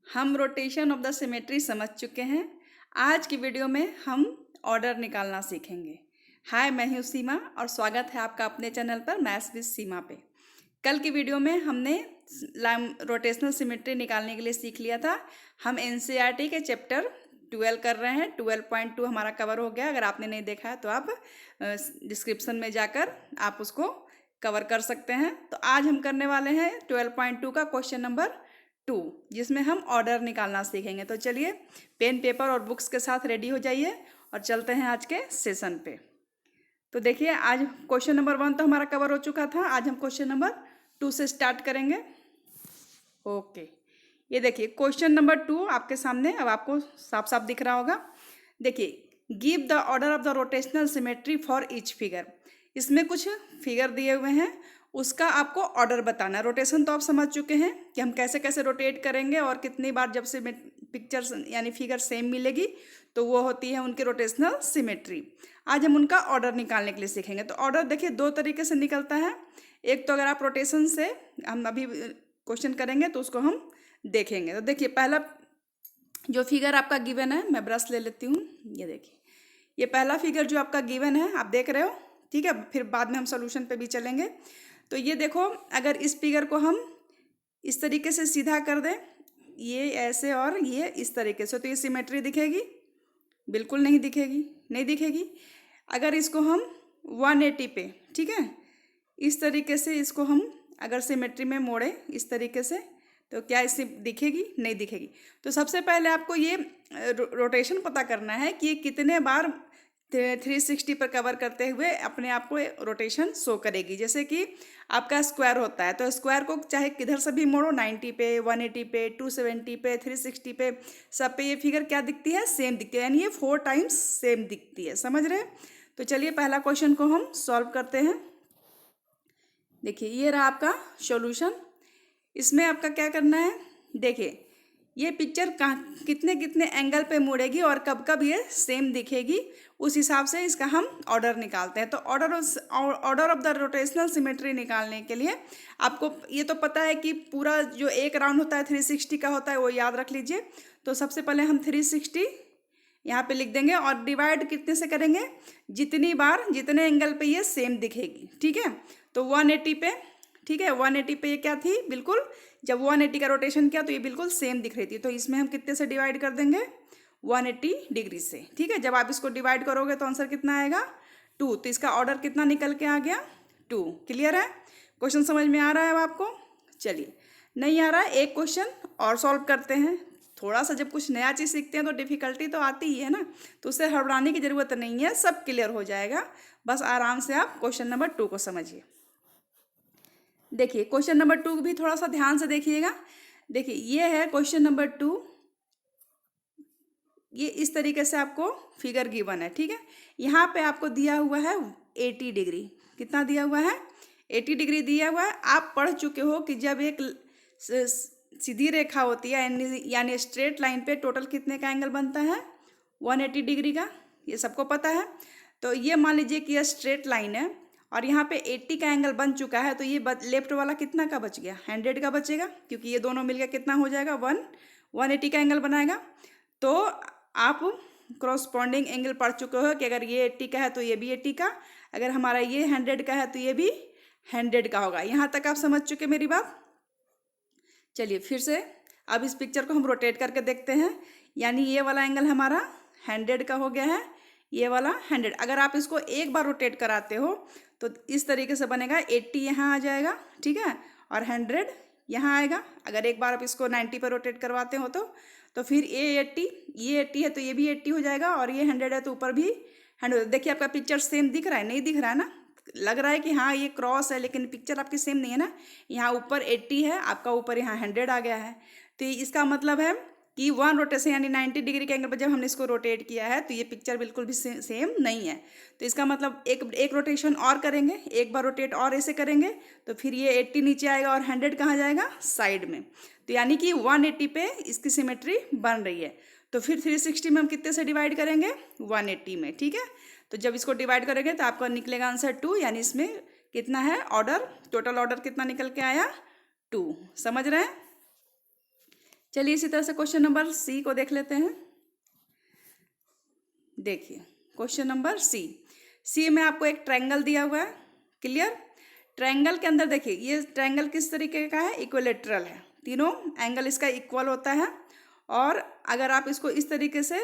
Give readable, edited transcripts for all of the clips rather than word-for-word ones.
हम rotation of the symmetry समझ चुके हैं। आज की वीडियो में हम ऑर्डर निकालना सीखेंगे। हाय, मैं हूँ सीमा और स्वागत है आपका अपने चैनल पर मैथ्स विद सीमा पे। कल की वीडियो में हमने रोटेशनल सिमेट्री निकालने के लिए सीख लिया था। हम एनसीईआरटी के चैप्टर 12 कर रहे हैं। 12.2 हमारा कवर हो गया। अगर आपने नहीं देखा है तो आप डिस्क्रिप्शन में जाकर आप उसको कवर कर सकते हैं। तो आज हम करने वाले हैं 12.2 का क्वेश्चन नंबर 2, जिसमें हम ऑर्डर निकालना सीखेंगे। तो चलिए पेन पेपर और बुक्स के साथ रेडी हो जाइए और चलते हैं आज के सेशन पे। तो देखिए, आज क्वेश्चन नंबर 1 तो हमारा कवर हो चुका था। आज हम क्वेश्चन नंबर 2 से स्टार्ट करेंगे। ओके, ये देखिए क्वेश्चन नंबर 2 आपके सामने, अब आपको साफ साफ दिख रहा होगा। देखिए, give the order of the rotational symmetry for each figure. इसमें कुछ फिगर दिए हुए हैं, उसका आपको ऑर्डर बताना है। रोटेशन तो आप समझ चुके हैं कि हम कैसे कैसे रोटेट करेंगे और कितनी बार जब से पिक्चर्स यानी फिगर सेम मिलेगी तो वो होती है उनकी रोटेशनल सिमेट्री। आज हम उनका ऑर्डर निकालने के लिए सीखेंगे। तो ऑर्डर देखिए 2 तरीके से निकलता है। एक तो अगर आप रोटेशन से हम अभी क्वेश्चन करेंगे तो उसको हम देखेंगे। तो देखिए, पहला जो फिगर आपका गिवन है, मैं ब्रश ले लेती हूँ। ये देखिए, ये पहला फिगर जो आपका गिवन है आप देख रहे हो, ठीक है। फिर बाद में हम सोल्यूशन पे भी चलेंगे। तो ये देखो, अगर इस फिगर को हम इस तरीके से सीधा कर दें, ये ऐसे और ये इस तरीके से, तो ये सिमेट्री दिखेगी? बिल्कुल नहीं दिखेगी, नहीं दिखेगी। अगर इसको हम 180 पे, ठीक है, इस तरीके से इसको हम अगर सिमेट्री में मोड़े इस तरीके से, तो क्या इससे दिखेगी? नहीं दिखेगी। तो सबसे पहले आपको ये रोटेशन पता करना है कि ये कितने बार 360 पर कवर करते हुए अपने आप को रोटेशन शो करेगी। जैसे कि आपका स्क्वायर होता है, तो स्क्वायर को चाहे किधर से भी मोड़ो, 90 पे, 180 पे, 270 पे, 360 पे, सब पे ये फिगर क्या दिखती है? सेम दिखती है, यानी ये 4 टाइम्स सेम दिखती है। समझ रहे हैं? तो चलिए पहला क्वेश्चन को हम सॉल्व करते हैं। देखिए, ये रहा आपका सॉल्यूशन। इसमें आपका क्या करना है, देखिए ये पिक्चर कहाँ कितने कितने एंगल पे मुड़ेगी और कब कब ये सेम दिखेगी, उस हिसाब से इसका हम ऑर्डर निकालते हैं। तो order of the rotational symmetry निकालने के लिए आपको ये तो पता है कि पूरा जो एक राउंड होता है 360 का होता है, वो याद रख लीजिए। तो सबसे पहले हम 360 यहाँ पे लिख देंगे और डिवाइड कितने से करेंगे? जितनी बार जितने एंगल पे ये सेम दिखेगी, ठीक है। तो 180 पे, ठीक है, 180 पे ये क्या थी? बिल्कुल, जब 180 का रोटेशन किया तो ये बिल्कुल सेम दिख रही थी। तो इसमें हम कितने से डिवाइड कर देंगे? 180 डिग्री से, ठीक है। जब आप इसको डिवाइड करोगे तो आंसर कितना आएगा? 2। तो इसका ऑर्डर कितना निकल के आ गया? 2। क्लियर है? क्वेश्चन समझ में आ रहा है अब आपको? चलिए, नहीं आ रहा है, एक क्वेश्चन और सॉल्व करते हैं। थोड़ा सा जब कुछ नया चीज़ सीखते हैं तो डिफ़िकल्टी तो आती ही है ना, तो उससे घबराने की ज़रूरत नहीं है, सब क्लियर हो जाएगा। बस आराम से आप क्वेश्चन नंबर 2 को समझिए। देखिए, क्वेश्चन नंबर 2 भी थोड़ा सा ध्यान से देखिएगा। देखिए, ये है क्वेश्चन नंबर 2। ये इस तरीके से आपको फिगर गिवन है, ठीक है। यहाँ पे आपको दिया हुआ है 80 डिग्री। कितना दिया हुआ है? 80 डिग्री दिया हुआ है। आप पढ़ चुके हो कि जब एक सीधी रेखा होती है यानी स्ट्रेट लाइन पे टोटल कितने का एंगल बनता है? 180 डिग्री का, ये सबको पता है। तो ये मान लीजिए कि यह स्ट्रेट लाइन है और यहाँ पे 80 का एंगल बन चुका है, तो ये लेफ्ट वाला कितना का बच गया? 100 का बचेगा, क्योंकि ये दोनों मिलकर कितना हो जाएगा? 180 का एंगल बनाएगा। तो आप क्रॉसपॉन्डिंग एंगल पढ़ चुके हो कि अगर ये 80 का है तो ये भी 80 का, अगर हमारा ये 100 का है तो ये भी 100 का होगा। यहाँ तक आप समझ चुके मेरी बात? चलिए फिर से अब इस पिक्चर को हम रोटेट करके देखते हैं। यानी ये वाला एंगल हमारा 100 का हो गया है, ये वाला 100। अगर आप इसको एक बार रोटेट कराते हो तो इस तरीके से बनेगा, 80 यहाँ आ जाएगा, ठीक है, और 100 यहाँ आएगा। अगर एक बार आप इसको 90 पर रोटेट करवाते हो तो फिर ये 80 है तो ये भी 80 हो जाएगा, और ये 100 है तो ऊपर भी 100। देखिए आपका पिक्चर सेम दिख रहा है? नहीं दिख रहा है ना? लग रहा है कि हाँ ये क्रॉस है, लेकिन पिक्चर आपकी सेम नहीं है ना। यहाँ ऊपर 80 है आपका, ऊपर यहाँ 100 आ गया है। तो इसका मतलब है कि 1 रोटेशन यानी 90 डिग्री के एंगल पर जब हमने इसको रोटेट किया है तो ये पिक्चर बिल्कुल भी सेम नहीं है। तो इसका मतलब एक रोटेशन और करेंगे, एक बार रोटेट और ऐसे करेंगे तो फिर ये 80 नीचे आएगा और 100 कहाँ जाएगा? साइड में। तो यानी कि 180 पे इसकी सिमेट्री बन रही है। तो फिर 360 में हम कितने से डिवाइड करेंगे? 180 में, ठीक है। तो जब इसको डिवाइड करेंगे तो आपका निकलेगा आंसर 2, यानी इसमें कितना है ऑर्डर? टोटल ऑर्डर कितना निकल के आया? 2। समझ रहे हैं? चलिए इसी तरह से क्वेश्चन नंबर सी को देख लेते हैं। देखिए क्वेश्चन नंबर सी। सी में आपको एक ट्रायंगल दिया हुआ है। क्लियर। ट्रायंगल के अंदर देखिए ये ट्रायंगल किस तरीके का है, इक्विलेटरल है, तीनों एंगल इसका इक्वल होता है। और अगर आप इसको इस तरीके से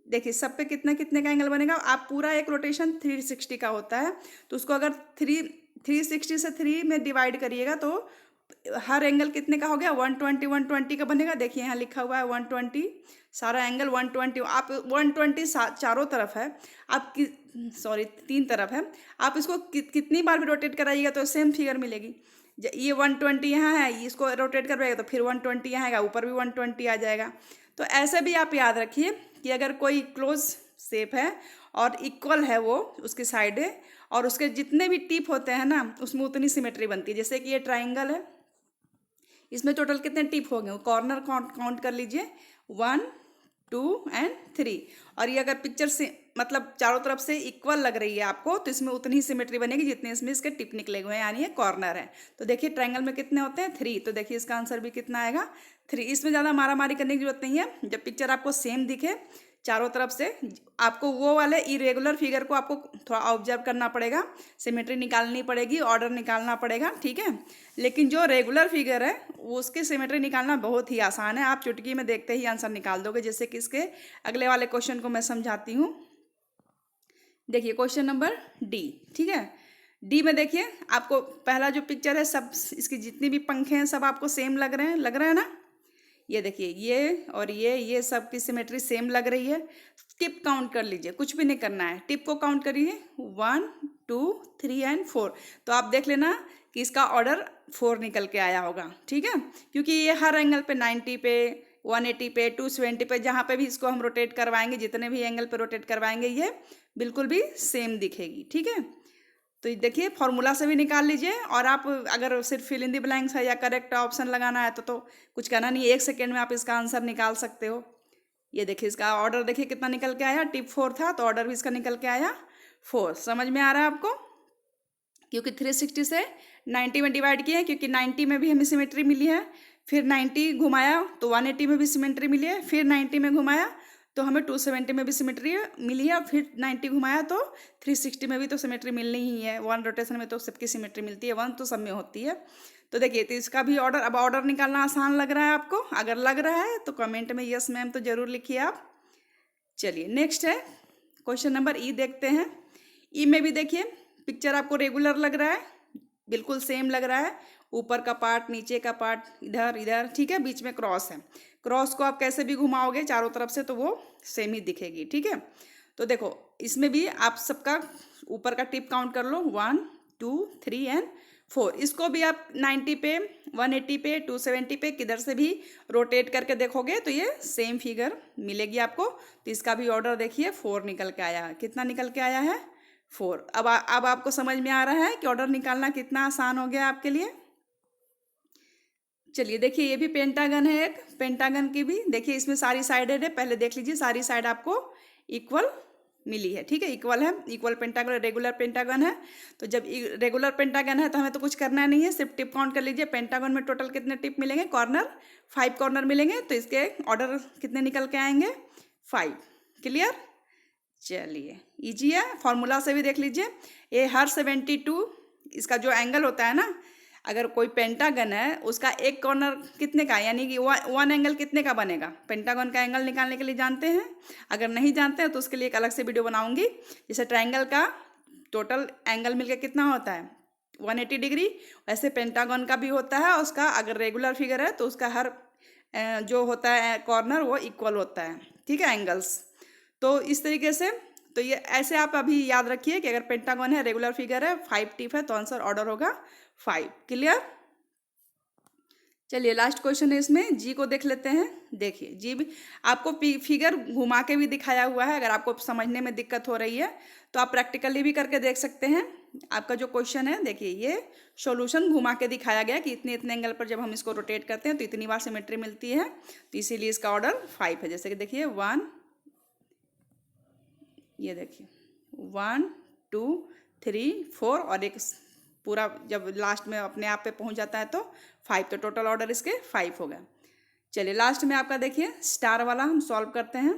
देखिए सब पे कितने कितने का एंगल बनेगा, आप पूरा एक रोटेशन 360 का होता है, तो उसको अगर 360 से 3 में डिवाइड करिएगा तो हर एंगल कितने का हो गया, 120 का बनेगा। देखिए यहाँ लिखा हुआ है 120, सारा एंगल 120। आप 120 चारों तरफ है, आप सॉरी 3 तरफ है, आप इसको कितनी बार भी रोटेट कराइएगा तो सेम फिगर मिलेगी। ये 120 यहाँ है, इसको रोटेट करवाइएगा तो फिर 120 यहाँ आएगा, ऊपर भी 120 आ जाएगा। तो ऐसे भी आप याद रखिए कि अगर कोई क्लोज शेप है और इक्वल है वो उसकी साइड है और उसके जितने भी टिप होते हैं ना उसमें उतनी सिमेट्री बनती है। जैसे कि ये ट्राइंगल है, इसमें टोटल कितने टिप हो गए, कॉर्नर काउंट कर लीजिए, 1 2 एंड 3। और ये अगर पिक्चर से मतलब चारों तरफ से इक्वल लग रही है आपको तो इसमें उतनी ही सिमेट्री बनेगी जितने इसमें इसके टिप निकले हुए हैं, यानी ये कॉर्नर है। तो देखिए ट्रायंगल में कितने होते हैं, 3। तो देखिए इसका आंसर भी कितना आएगा, 3। इसमें ज़्यादा मारामारी करने की जरूरत नहीं है। जब पिक्चर आपको सेम दिखे चारों तरफ से, आपको वो वाले इरेगुलर फिगर को आपको थोड़ा ऑब्जर्व करना पड़ेगा, सिमेट्री निकालनी पड़ेगी, ऑर्डर निकालना पड़ेगा, ठीक है। लेकिन जो रेगुलर फिगर है उसकी सिमेट्री निकालना बहुत ही आसान है, आप चुटकी में देखते ही आंसर निकाल दोगे। जैसे कि इसके अगले वाले क्वेश्चन को मैं समझाती हूँ। देखिए क्वेश्चन नंबर डी, ठीक है। डी में देखिए आपको पहला जो पिक्चर है सब इसकी जितनी भी पंखे हैं सब आपको सेम लग रहे हैं ना। ये देखिए ये और ये सब की सिमेट्री सेम लग रही है। टिप काउंट कर लीजिए, कुछ भी नहीं करना है, टिप को काउंट करिए 1 2 3 एंड 4। तो आप देख लेना कि इसका ऑर्डर 4 निकल के आया होगा, ठीक है। क्योंकि ये हर एंगल पे 90 पे 180 पे 270 पे जहाँ पे भी इसको हम रोटेट करवाएंगे, जितने भी एंगल पे रोटेट करवाएंगे ये बिल्कुल भी सेम दिखेगी, ठीक है। तो देखिए फॉर्मूला से भी निकाल लीजिए, और आप अगर सिर्फ फिल इन द ब्लैंक्स है या करेक्ट ऑप्शन लगाना है तो कुछ करना नहीं, 1 सेकेंड में आप इसका आंसर निकाल सकते हो। ये देखिए इसका ऑर्डर देखिए कितना निकल के आया, टिप 4 था तो ऑर्डर भी इसका निकल के आया 4। समझ में आ रहा है आपको, क्योंकि 360 से 90 में डिवाइड किया है, क्योंकि 90 में भी हमें सिमेट्री मिली है, फिर 90 घुमाया तो 180 में भी सिमेट्री मिली है, फिर 90 में घुमाया तो हमें 270 में भी सिमेट्री मिली है, फिर 90 घुमाया तो 360 में भी तो सिमेट्री मिलनी ही है। 1 रोटेशन में तो सबकी सिमेट्री मिलती है, 1 तो सब में होती है। तो देखिए तो इसका भी ऑर्डर, अब ऑर्डर निकालना आसान लग रहा है आपको, अगर लग रहा है तो कमेंट में यस मैम तो ज़रूर लिखिए आप। चलिए नेक्स्ट है क्वेश्चन नंबर ई, देखते हैं। ई में भी देखिए पिक्चर आपको रेगुलर लग रहा है, बिल्कुल सेम लग रहा है, ऊपर का पार्ट नीचे का पार्ट इधर इधर, ठीक है, बीच में क्रॉस है। क्रॉस को आप कैसे भी घुमाओगे चारों तरफ से तो वो सेम ही दिखेगी, ठीक है। तो देखो इसमें भी आप सबका ऊपर का टिप काउंट कर लो, 1 2 3 एंड 4। इसको भी आप 90 पे 180 पे 270 पे किधर से भी रोटेट करके देखोगे तो ये सेम फिगर मिलेगी आपको। तो इसका भी ऑर्डर देखिए 4 निकल के आया है। कितना निकल के आया है, 4। अब आपको समझ में आ रहा है कि ऑर्डर निकालना कितना आसान हो गया आपके लिए। चलिए देखिए ये भी पेंटागन है, एक पेंटागन की भी देखिए इसमें सारी साइडेड है, पहले देख लीजिए सारी साइड आपको इक्वल मिली है, ठीक है, इक्वल है, इक्वल पेंटागन रेगुलर पेंटागन है। तो जब रेगुलर पेंटागन है तो हमें तो कुछ करना नहीं है, सिर्फ टिप काउंट कर लीजिए। पेंटागन में टोटल कितने टिप मिलेंगे, कॉर्नर 5 कॉर्नर मिलेंगे, तो इसके ऑर्डर कितने निकल के आएंगे, 5। क्लियर। चलिए ईजी है, फॉर्मूला से भी देख लीजिए। ये हर 72 इसका जो एंगल होता है ना, अगर कोई पेंटागन है उसका एक कॉर्नर कितने का, यानी कि 1 एंगल कितने का बनेगा, पेंटागन का एंगल निकालने के लिए जानते हैं। अगर नहीं जानते हैं तो उसके लिए एक अलग से वीडियो बनाऊंगी। जैसे ट्रायंगल का टोटल एंगल मिलकर कितना होता है 180 डिग्री, वैसे पेंटागन का भी होता है। उसका अगर रेगुलर फिगर है तो उसका हर जो होता है कॉर्नर वो इक्वल होता है, ठीक है, एंगल्स। तो इस तरीके से तो ये ऐसे आप अभी याद रखिए कि अगर पेंटागन है रेगुलर फिगर है 5 टिप है तो आंसर ऑर्डर होगा 5। क्लियर। चलिए लास्ट क्वेश्चन है, इसमें जी को देख लेते हैं। देखिए जी भी आपको फिगर घुमा के भी दिखाया हुआ है, अगर आपको समझने में दिक्कत हो रही है तो आप प्रैक्टिकली भी करके देख सकते हैं। आपका जो क्वेश्चन है देखिए ये सॉल्यूशन घुमा के दिखाया गया कि इतने इतने एंगल पर जब हम इसको रोटेट करते हैं तो इतनी बार सिमेट्री मिलती है, तो इसीलिए इसका ऑर्डर 5 है। जैसे कि देखिए 1, ये देखिए 1 2 3 4 और एक पूरा जब लास्ट में अपने आप पे पहुंच जाता है तो 5, तो टोटल ऑर्डर इसके 5 हो गया। चलिए लास्ट में आपका देखिए स्टार वाला हम सॉल्व करते हैं।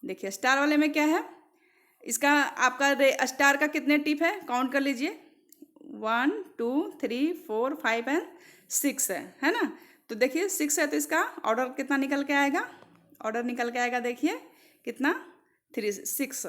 देखिए स्टार वाले में क्या है, इसका आपका स्टार का कितने टिप है काउंट कर लीजिए, 1 2 3 4 5 एंड 6 है ना। तो देखिए 6 है तो इसका ऑर्डर कितना निकल के आएगा, ऑर्डर निकल के आएगा देखिए कितना 6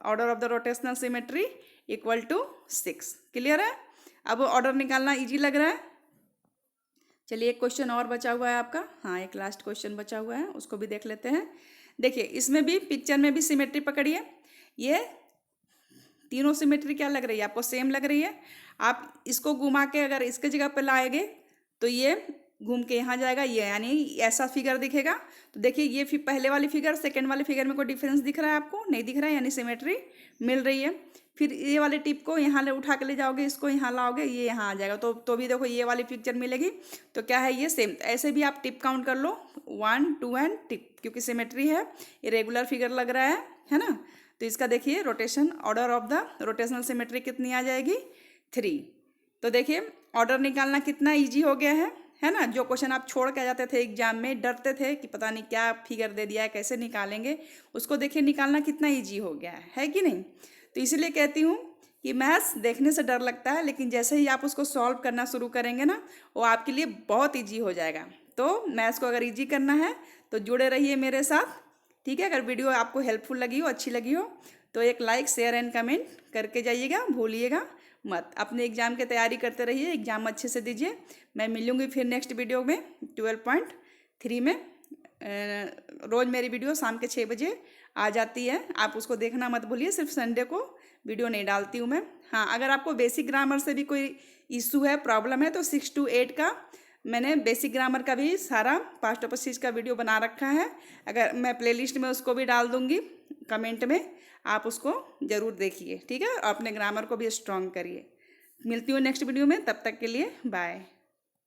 order of the rotational symmetry equal to 6। Clear है। अब ऑर्डर निकालना इजी लग रहा है। चलिए एक क्वेश्चन और बचा हुआ है आपका, हाँ एक लास्ट क्वेश्चन बचा हुआ है उसको भी देख लेते हैं। देखिए इसमें भी पिक्चर में भी सिमेट्री पकड़िए, ये तीनों सिमेट्री क्या लग रही है आपको, सेम लग रही है। आप इसको घुमा के अगर इसके जगह पे लाएंगे तो ये घूम के यहाँ जाएगा, ये यानी ऐसा फिगर दिखेगा। तो देखिए ये पहले वाली फिगर सेकंड वाली फिगर में कोई डिफरेंस दिख रहा है आपको, नहीं दिख रहा है, यानी सिमेट्री मिल रही है। फिर ये वाले टिप को यहाँ ले उठा के ले जाओगे, इसको यहाँ लाओगे, ये यहाँ आ जाएगा, तो भी देखो ये वाली पिक्चर मिलेगी। तो क्या है ये सेम। ऐसे भी आप टिप काउंट कर लो 1 2 एंड टिप, क्योंकि सिमेट्री है, ये रेगुलर फिगर लग रहा है ना। तो इसका देखिए rotation order of the rotational symmetry कितनी आ जाएगी 3। तो देखिए ऑर्डर निकालना कितना ईजी हो गया है ना। जो क्वेश्चन आप छोड़ के आ जाते थे एग्जाम में, डरते थे कि पता नहीं क्या फिगर दे दिया है कैसे निकालेंगे, उसको देखिए निकालना कितना ईजी हो गया है कि नहीं। तो इसीलिए कहती हूँ कि मैथ्स देखने से डर लगता है, लेकिन जैसे ही आप उसको सॉल्व करना शुरू करेंगे ना, वो आपके लिए बहुत ईजी हो जाएगा। तो मैथ्स को अगर ईजी करना है तो जुड़े रहिए मेरे साथ, ठीक है। अगर वीडियो आपको हेल्पफुल लगी हो, अच्छी लगी हो, तो एक लाइक शेयर एंड कमेंट करके जाइएगा, भूलिएगा मत। अपने एग्जाम की तैयारी करते रहिए, एग्जाम अच्छे से दीजिए। मैं मिलूँगी फिर नेक्स्ट वीडियो में 12.3 में। रोज़ मेरी वीडियो शाम के 6 बजे आ जाती है, आप उसको देखना मत भूलिए। सिर्फ संडे को वीडियो नहीं डालती हूँ मैं। हाँ अगर आपको बेसिक ग्रामर से भी कोई इशू है, प्रॉब्लम है, तो 6 to 8 का मैंने बेसिक ग्रामर का भी सारा पास्ट ऑपोजिट का वीडियो बना रखा है। अगर मैं प्लेलिस्ट में उसको भी डाल दूँगी कमेंट में, आप उसको ज़रूर देखिए, ठीक है। और अपने ग्रामर को भी स्ट्रॉन्ग करिए। मिलती हूँ नेक्स्ट वीडियो में, तब तक के लिए बाय।